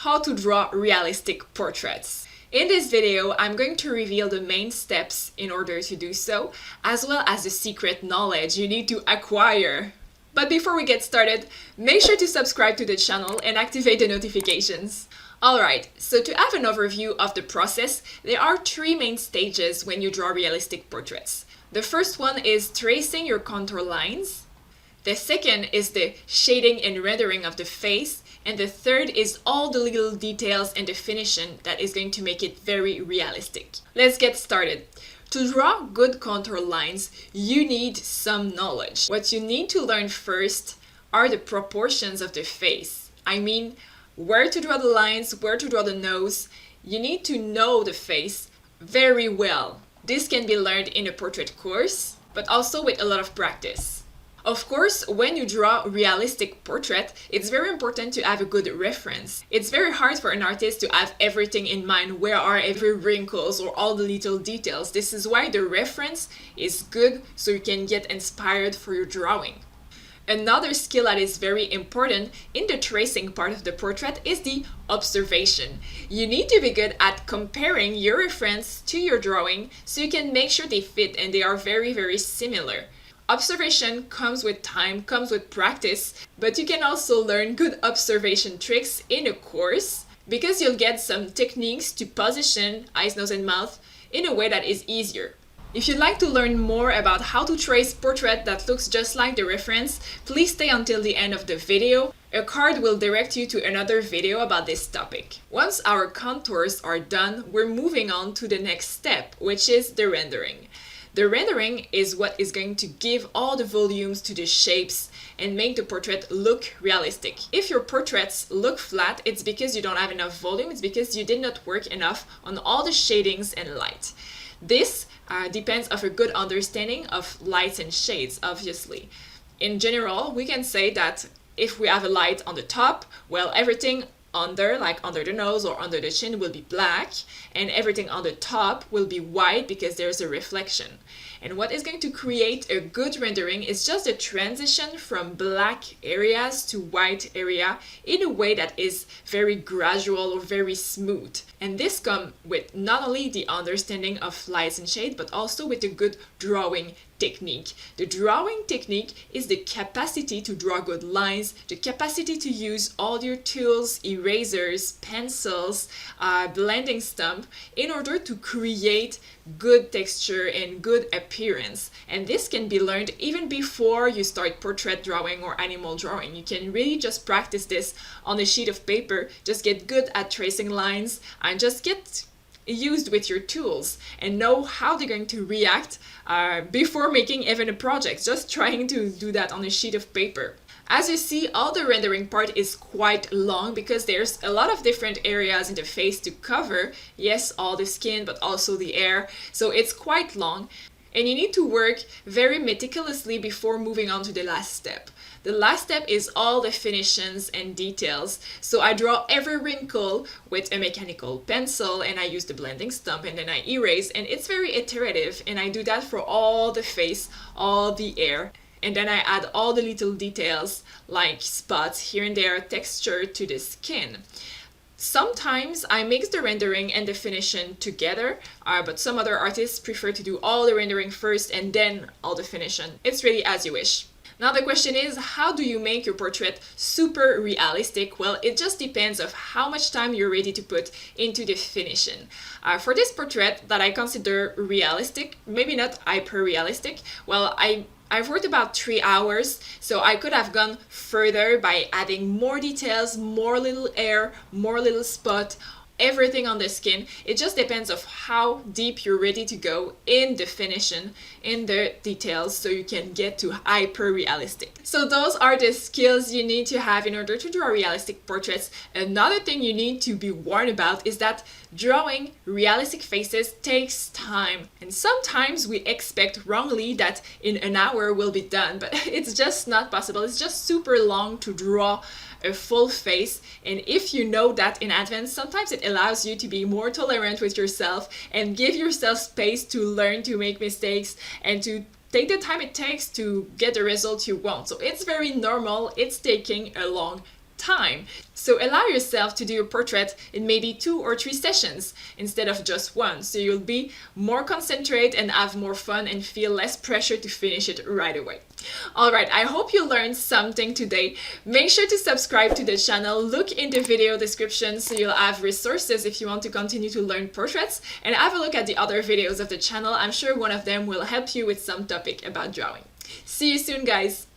how to draw realistic portraits. In this video, I'm going to reveal the main steps in order to do so, as well as the secret knowledge you need to acquire. But before we get started, make sure to subscribe to the channel and activate the notifications. Alright, so to have an overview of the process, there are three main stages when you draw realistic portraits. The first one is tracing your contour lines. The second is the shading and rendering of the face. And the third is all the little details and definition that is going to make it very realistic. Let's get started. To draw good contour lines, you need some knowledge. What you need to learn first are the proportions of the face. I mean, where to draw the lines, where to draw the nose. You need to know the face very well. This can be learned in a portrait course, but also with a lot of practice. Of course, when you draw a realistic portrait, it's very important to have a good reference. It's very hard for an artist to have everything in mind, where are every wrinkles or all the little details. This is why the reference is good, so you can get inspired for your drawing. Another skill that is very important in the tracing part of the portrait is the observation. You need to be good at comparing your reference to your drawing so you can make sure they fit and they are very, very similar. Observation comes with time, comes with practice, but you can also learn good observation tricks in a course because you'll get some techniques to position eyes, nose, and mouth in a way that is easier. If you'd like to learn more about how to trace portrait that looks just like the reference, please stay until the end of the video. A card will direct you to another video about this topic. Once our contours are done, we're moving on to the next step, which is the rendering. The rendering is what is going to give all the volumes to the shapes and make the portrait look realistic. If your portraits look flat, it's because you don't have enough volume, it's because you did not work enough on all the shadings and light. This depends on a good understanding of lights and shades, obviously. In general, we can say that if we have a light on the top, well, everything under, like under the nose or under the chin, will be black, and everything on the top will be white because there's a reflection. And what is going to create a good rendering is just a transition from black areas to white area in a way that is very gradual or very smooth. And this comes with not only the understanding of lights and shade, but also with a good drawing technique. The drawing technique is the capacity to draw good lines, the capacity to use all your tools, erasers, pencils, blending stump in order to create good texture and good appearance. And this can be learned even before you start portrait drawing or animal drawing. You can really just practice this on a sheet of paper, just get good at tracing lines and just get used with your tools and know how they're going to react before making even a project, just trying to do that on a sheet of paper. As you see, all the rendering part is quite long because there's a lot of different areas in the face to cover. Yes, all the skin, but also the hair. So it's quite long. And you need to work very meticulously before moving on to the last step. The last step is all the finishes and details. So I draw every wrinkle with a mechanical pencil and I use the blending stump and then I erase, and it's very iterative, and I do that for all the face, all the hair. And then I add all the little details like spots here and there, texture to the skin. Sometimes I mix the rendering and the finishing together, but some other artists prefer to do all the rendering first and then all the finishing. It's really as you wish. Now the question is, how do you make your portrait super realistic? Well, it just depends of how much time you're ready to put into the finishing. For this portrait that I consider realistic, maybe not hyper realistic, well, I've worked about 3 hours, so I could have gone further by adding more details, more little hair, more little spot, everything on the skin. It just depends of how deep you're ready to go in the finishing, in the details, so you can get to hyper realistic. So those are the skills you need to have in order to draw realistic portraits. Another thing you need to be warned about is that drawing realistic faces takes time. And sometimes we expect wrongly that in an hour we'll be done, but it's just not possible. It's just super long to draw a full face, and if you know that in advance, sometimes it allows you to be more tolerant with yourself and give yourself space to learn to make mistakes and to take the time it takes to get the result you want. So it's very normal, it's taking a long time. So allow yourself to do your portrait in maybe 2 or 3 sessions instead of just one, so you'll be more concentrated and have more fun and feel less pressure to finish it right away. Alright, I hope you learned something today. Make sure to subscribe to the channel, look in the video description so you'll have resources if you want to continue to learn portraits, and have a look at the other videos of the channel. I'm sure one of them will help you with some topic about drawing. See you soon, guys!